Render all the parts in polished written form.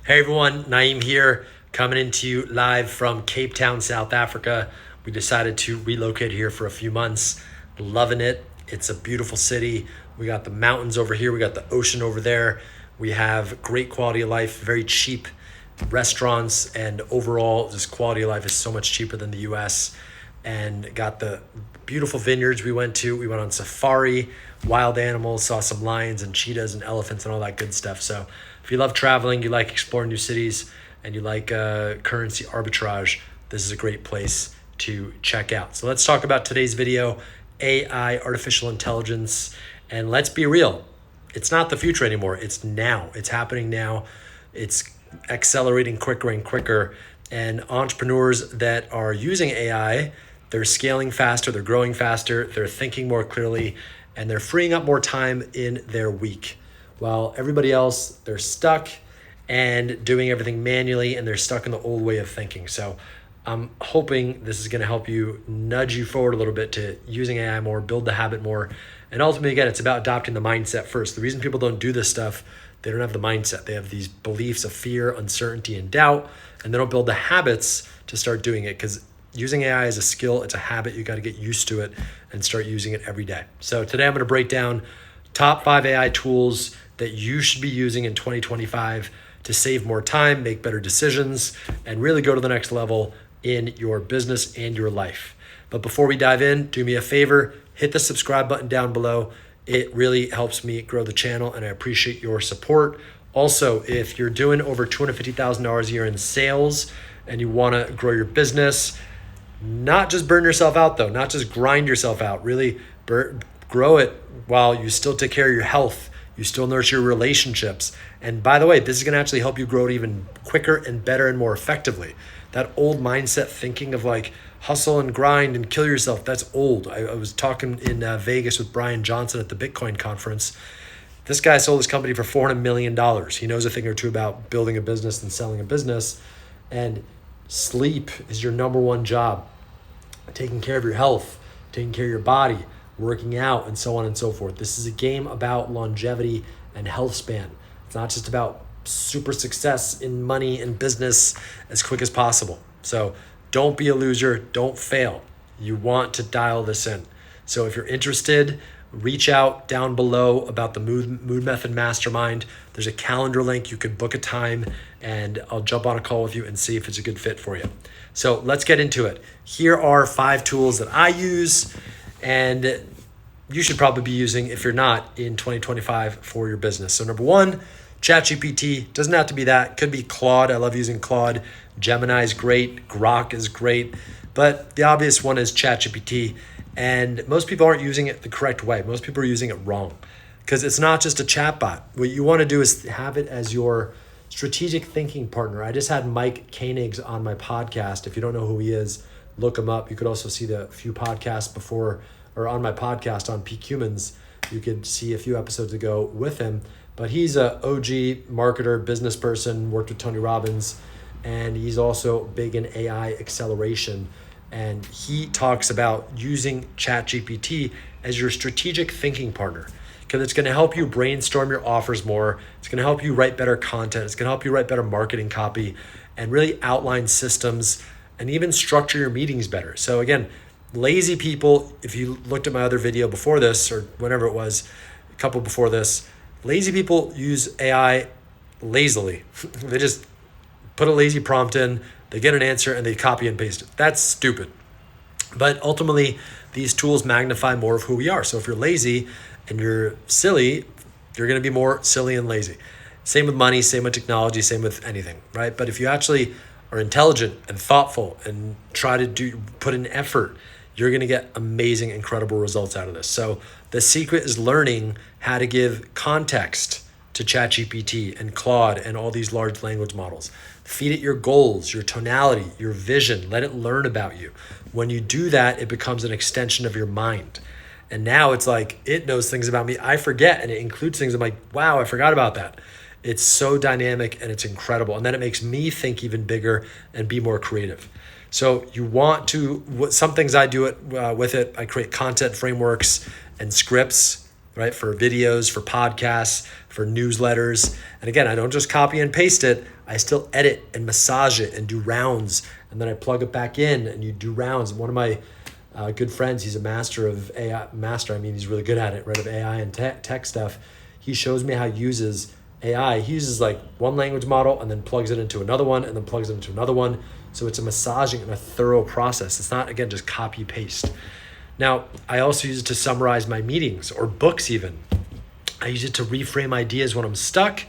Hey everyone, Naeem here, coming into you live from Cape Town, South Africa. We decided to relocate here for a few months. Loving it. It's a beautiful city. We got the mountains over here, we got the ocean over there. We have great quality of life, very cheap restaurants, and overall, this quality of life is so much cheaper than the US. And got the beautiful vineyards we went to. We went on safari, wild animals, saw some lions and cheetahs and elephants and all that good stuff. So if you love traveling, you like exploring new cities, and you like currency arbitrage, this is a great place to check out. So let's talk about today's video, AI, artificial intelligence. And let's be real, it's not the future anymore. It's now. It's happening now. It's accelerating quicker and quicker. And entrepreneurs that are using AI, they're scaling faster, they're growing faster, they're thinking more clearly, and they're freeing up more time in their week. While everybody else, they're stuck and doing everything manually, and they're stuck in the old way of thinking. So I'm hoping this is going to help you nudge you forward a little bit to using AI more, build the habit more. And ultimately, again, it's about adopting the mindset first. The reason people don't do this stuff, they don't have the mindset. They have these beliefs of fear, uncertainty, and doubt, and they don't build the habits to start doing it, because using AI is a skill, it's a habit. You got to get used to it and start using it every day. So today I'm going to break down top 5 AI tools that you should be using in 2025 to save more time, make better decisions, and really go to the next level in your business and your life. But before we dive in, do me a favor, hit the subscribe button down below. It really helps me grow the channel, and I appreciate your support. Also, if you're doing over $250,000 a year in sales and you want to grow your business, not just burn yourself out though, not just grind yourself out, really grow it while you still take care of your health, you still nurture your relationships. And by the way, this is going to actually help you grow it even quicker and better and more effectively. That old mindset thinking of like hustle and grind and kill yourself, that's old. I was talking in Vegas with Brian Johnson at the Bitcoin conference. This guy sold his company for $400 million. He knows a thing or two about building a business and selling a business. And sleep is your number one job. Taking care of your health, taking care of your body, working out, and so on and so forth. This is a game about longevity and health span. It's not just about super success in money and business as quick as possible. So don't be a loser, don't fail. You want to dial this in. So if you're interested, reach out down below about the Mood Method Mastermind. There's a calendar link. You could book a time, and I'll jump on a call with you and see if it's a good fit for you. So let's get into it. Here are 5 tools that I use, and you should probably be using, if you're not, in 2025 for your business. So number 1, ChatGPT. Doesn't have to be that. Could be Claude. I love using Claude. Gemini is great. Grok is great. But the obvious one is ChatGPT. And most people aren't using it the correct way. Most people are using it wrong, because it's not just a chatbot. What you want to do is have it as your strategic thinking partner. I just had Mike Koenigs on my podcast. If you don't know who he is, look him up. You could also see the few podcasts before, or on my podcast on Peak Humans. You could see a few episodes ago with him. But he's a OG marketer, business person, worked with Tony Robbins, and he's also big in AI acceleration. And he talks about using ChatGPT as your strategic thinking partner, because it's going to help you brainstorm your offers more. It's going to help you write better content. It's going to help you write better marketing copy and really outline systems and even structure your meetings better. So again, lazy people, if you looked at my other video before this, or whenever it was, a couple before this, lazy people use AI lazily. They just put a lazy prompt in, they get an answer, and they copy and paste it. That's stupid. But ultimately, these tools magnify more of who we are. So if you're lazy and you're silly, you're going to be more silly and lazy. Same with money, same with technology, same with anything, right? But if you actually are intelligent and thoughtful and try to put in effort, you're going to get amazing, incredible results out of this. So the secret is learning how to give context to ChatGPT and Claude and all these large language models. Feed it your goals, your tonality, your vision. Let it learn about you. When you do that, it becomes an extension of your mind. And now it's like, it knows things about me I forget, and it includes things I'm like, wow, I forgot about that. It's so dynamic and it's incredible. And then it makes me think even bigger and be more creative. So you want to, some things I do with it, I create content frameworks and scripts right? For videos, for podcasts, for newsletters. And again, I don't just copy and paste it. I still edit and massage it and do rounds. And then I plug it back in and you do rounds. One of my good friends, he's a master of AI, he's really good at it, right? Of AI and tech stuff. He shows me how he uses AI. He uses like one language model and then plugs it into another one and then plugs it into another one. So it's a massaging and a thorough process. It's not, again, just copy paste. Now, I also use it to summarize my meetings or books even. I use it to reframe ideas when I'm stuck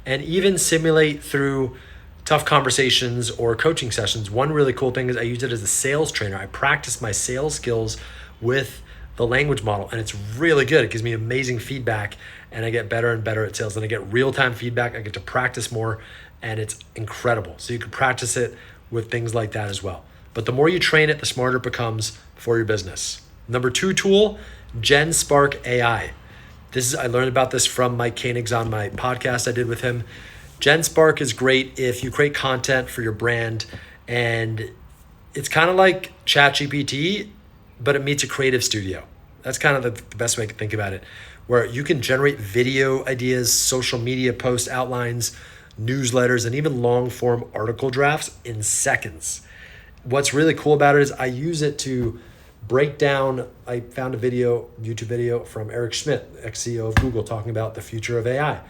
and even simulate through tough conversations or coaching sessions. One really cool thing is I use it as a sales trainer. I practice my sales skills with the language model and it's really good. It gives me amazing feedback and I get better and better at sales and I get real-time feedback. I get to practice more and it's incredible. So you can practice it with things like that as well. But the more you train it, the smarter it becomes for your business. Number 2 tool, GenSpark AI. I learned about this from Mike Koenig's on my podcast I did with him. GenSpark is great if you create content for your brand and it's kind of like ChatGPT, but it meets a creative studio. That's kind of the best way to think about it, where you can generate video ideas, social media post outlines, newsletters, and even long form article drafts in seconds. What's really cool about it is I use it to break down. I found a YouTube video from Eric Schmidt, ex-CEO of Google, talking about the future of AI.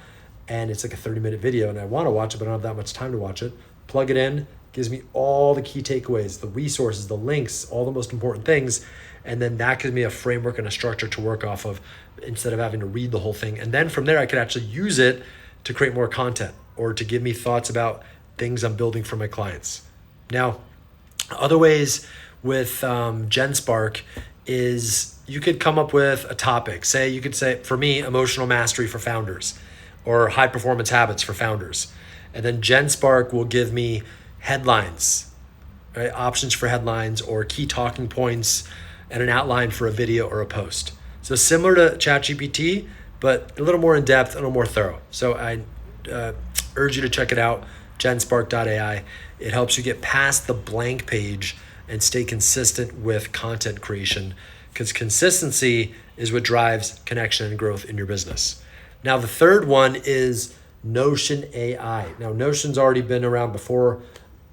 And it's like a 30-minute video and I want to watch it, but I don't have that much time to watch it. Plug it in, gives me all the key takeaways, the resources, the links, all the most important things. And then that gives me a framework and a structure to work off of instead of having to read the whole thing. And then from there, I could actually use it to create more content or to give me thoughts about things I'm building for my clients. Now, other ways with GenSpark is you could come up with a topic. You could say, for me, emotional mastery for founders or high performance habits for founders. And then GenSpark will give me headlines, right? Options for headlines or key talking points and an outline for a video or a post. So similar to ChatGPT, but a little more in depth, a little more thorough. So I urge you to check it out, genspark.ai. It helps you get past the blank page and stay consistent with content creation because consistency is what drives connection and growth in your business. Now, the third one is Notion AI. Now, Notion's already been around before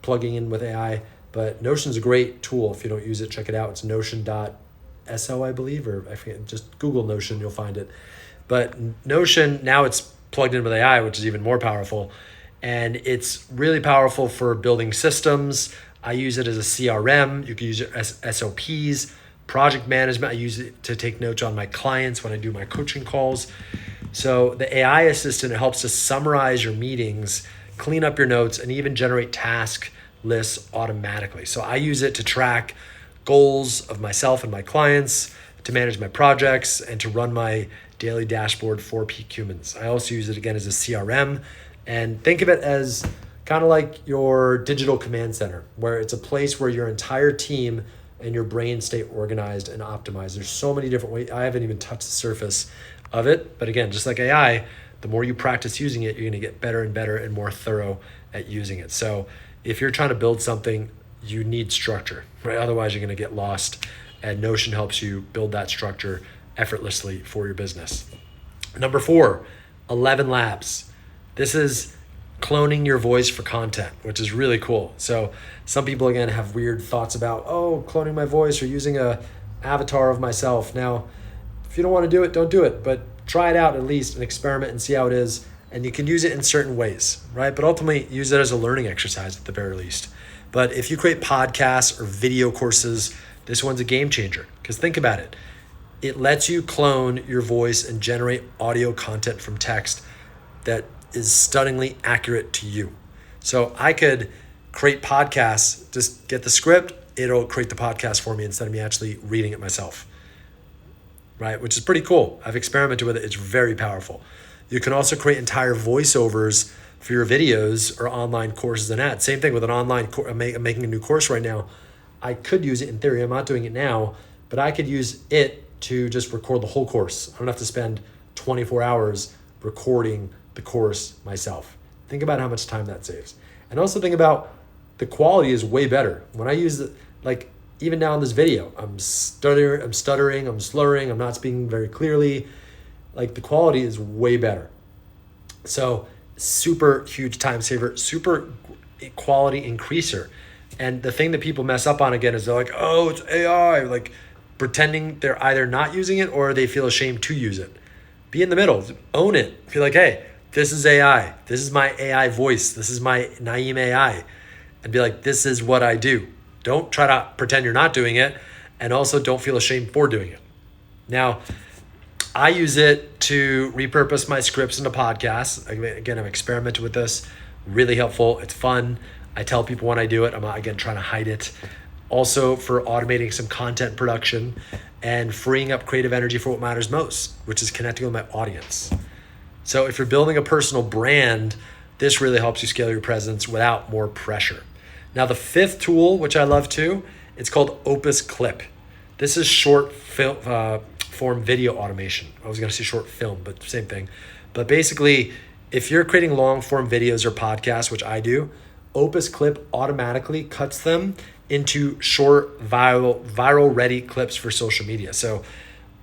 plugging in with AI, but Notion's a great tool. If you don't use it, check it out. It's notion.so, I believe, or I forget, just Google Notion, you'll find it. But Notion, now it's plugged in with AI, which is even more powerful. And it's really powerful for building systems. I use it as a CRM. You can use it as SOPs, project management. I use it to take notes on my clients when I do my coaching calls. So the AI assistant, it helps to summarize your meetings, clean up your notes, and even generate task lists automatically. So I use it to track goals of myself and my clients, to manage my projects, and to run my daily dashboard for peak humans. I also use it again as a CRM, and think of it as kind of like your digital command center, where it's a place where your entire team and your brain stay organized and optimized. There's so many different ways. I haven't even touched the surface of it, but again, just like AI, the more you practice using it, you're going to get better and better and more thorough at using it. So if you're trying to build something, you need structure, right? Otherwise you're going to get lost, and Notion helps you build that structure effortlessly for your business. Number 4, 11 Labs. This is cloning your voice for content, which is really cool. So some people, again, have weird thoughts about, cloning my voice or using a avatar of myself. Now, if you don't want to do it, don't do it, but try it out at least and experiment and see how it is. And you can use it in certain ways, right? But ultimately use it as a learning exercise at the very least. But if you create podcasts or video courses, this one's a game changer, because think about it. It lets you clone your voice and generate audio content from text that is stunningly accurate to you. So I could create podcasts, just get the script, it'll create the podcast for me instead of me actually reading it myself, right? Which is pretty cool. I've experimented with it. It's very powerful. You can also create entire voiceovers for your videos or online courses and ads. Same thing with an online course. I'm making a new course right now. I could use it in theory. I'm not doing it now, but I could use it to just record the whole course. I don't have to spend 24 hours recording the course myself. Think about how much time that saves. And also think about the quality is way better. When I use it, like even now in this video, I'm stuttering, I'm slurring, I'm not speaking very clearly. like the quality is way better. So super huge time saver, super quality increaser. And the thing that people mess up on again is they're like, oh, it's AI, like pretending they're either not using it or they feel ashamed to use it. Be in the middle, own it. Feel like, hey, this is AI. This is my AI voice. This is my Naeem AI. And be like, this is what I do. Don't try to pretend you're not doing it. And also don't feel ashamed for doing it. Now, I use it to repurpose my scripts into podcasts. Again, I've experimented with this. Really helpful. It's fun. I tell people when I do it. I'm not, again, trying to hide it. Also for automating some content production and freeing up creative energy for what matters most, which is connecting with my audience. So if you're building a personal brand, this really helps you scale your presence without more pressure. Now, the fifth tool, which I love too, it's called Opus Clip. This is short form video automation. I was going to say short film, but same thing. But basically, if you're creating long form videos or podcasts, which I do, Opus Clip automatically cuts them into short viral ready clips for social media. So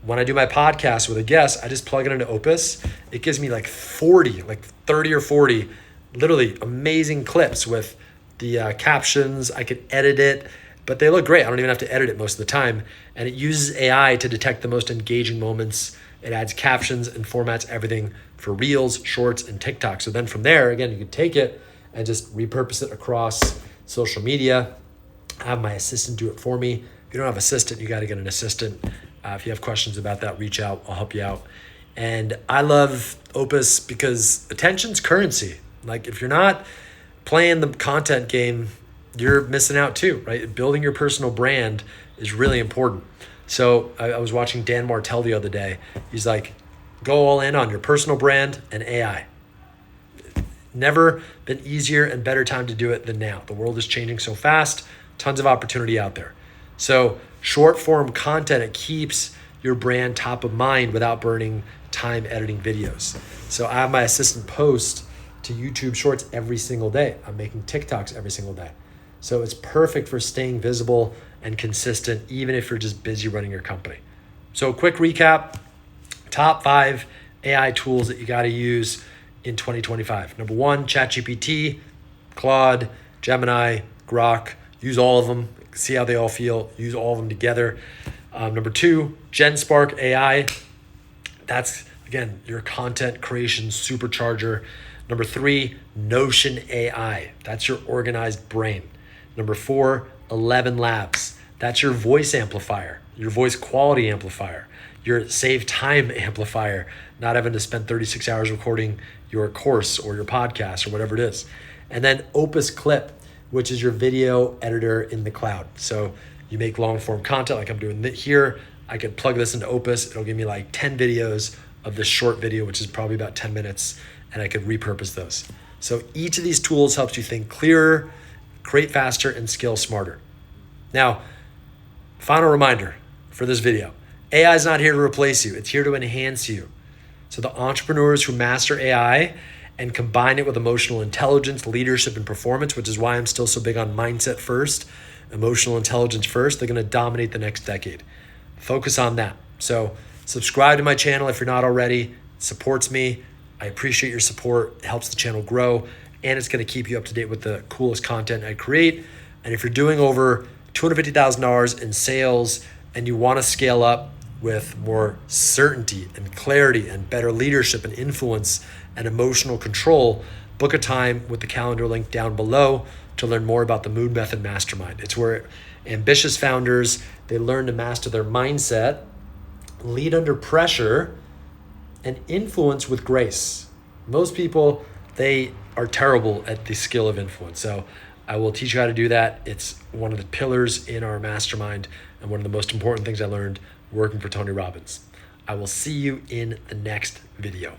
when I do my podcast with a guest, I just plug it into Opus. It gives me like 30 or 40 literally amazing clips with the captions. I could edit it, but they look great. I don't even have to edit it most of the time. And it uses AI to detect the most engaging moments. It adds captions and formats everything for Reels, Shorts, and TikTok. So then from there, again, you can take it and just repurpose it across social media. I have my assistant do it for me. If you don't have an assistant, you got to get an assistant. If you have questions about that, reach out. I'll help you out. And I love Opus because attention's currency. Like if you're not playing the content game, you're missing out too, right? Building your personal brand is really important. So I was watching Dan Martell the other day. He's like, go all in on your personal brand and AI. Never been easier and better time to do it than now. The world is changing so fast, tons of opportunity out there. So short form content, it keeps your brand top of mind without burning time editing videos. So I have my assistant post to YouTube Shorts every single day. I'm making TikToks every single day. So it's perfect for staying visible and consistent, even if you're just busy running your company. So quick recap, top 5 AI tools that you got to use in 2025. Number 1, ChatGPT, Claude, Gemini, Grok. Use all of them. See how they all feel. Use all of them together. Number 2, GenSpark AI. That's, again, your content creation supercharger. Number 3, Notion AI. That's your organized brain. Number 4, 11 Labs. That's your voice amplifier, your voice quality amplifier, your save time amplifier, not having to spend 36 hours recording your course or your podcast or whatever it is. And then Opus Clip, which is your video editor in the cloud. So you make long form content like I'm doing here. I could plug this into Opus. It'll give me like 10 videos of this short video, which is probably about 10 minutes, and I could repurpose those. So each of these tools helps you think clearer, create faster, and scale smarter. Now, final reminder for this video. AI is not here to replace you. It's here to enhance you. So the entrepreneurs who master AI and combine it with emotional intelligence, leadership, and performance, which is why I'm still so big on mindset first, emotional intelligence first, they're going to dominate the next decade. Focus on that. So subscribe to my channel if you're not already. It supports me. I appreciate your support. It helps the channel grow, and it's going to keep you up to date with the coolest content I create. And if you're doing over $250,000 in sales and you want to scale up with more certainty and clarity and better leadership and influence and emotional control, book a time with the calendar link down below to learn more about the Mood Method Mastermind. It's where ambitious founders, they learn to master their mindset, lead under pressure, and influence with grace. Most people, they are terrible at the skill of influence. So I will teach you how to do that. It's one of the pillars in our mastermind and one of the most important things I learned working for Tony Robbins. I will see you in the next video.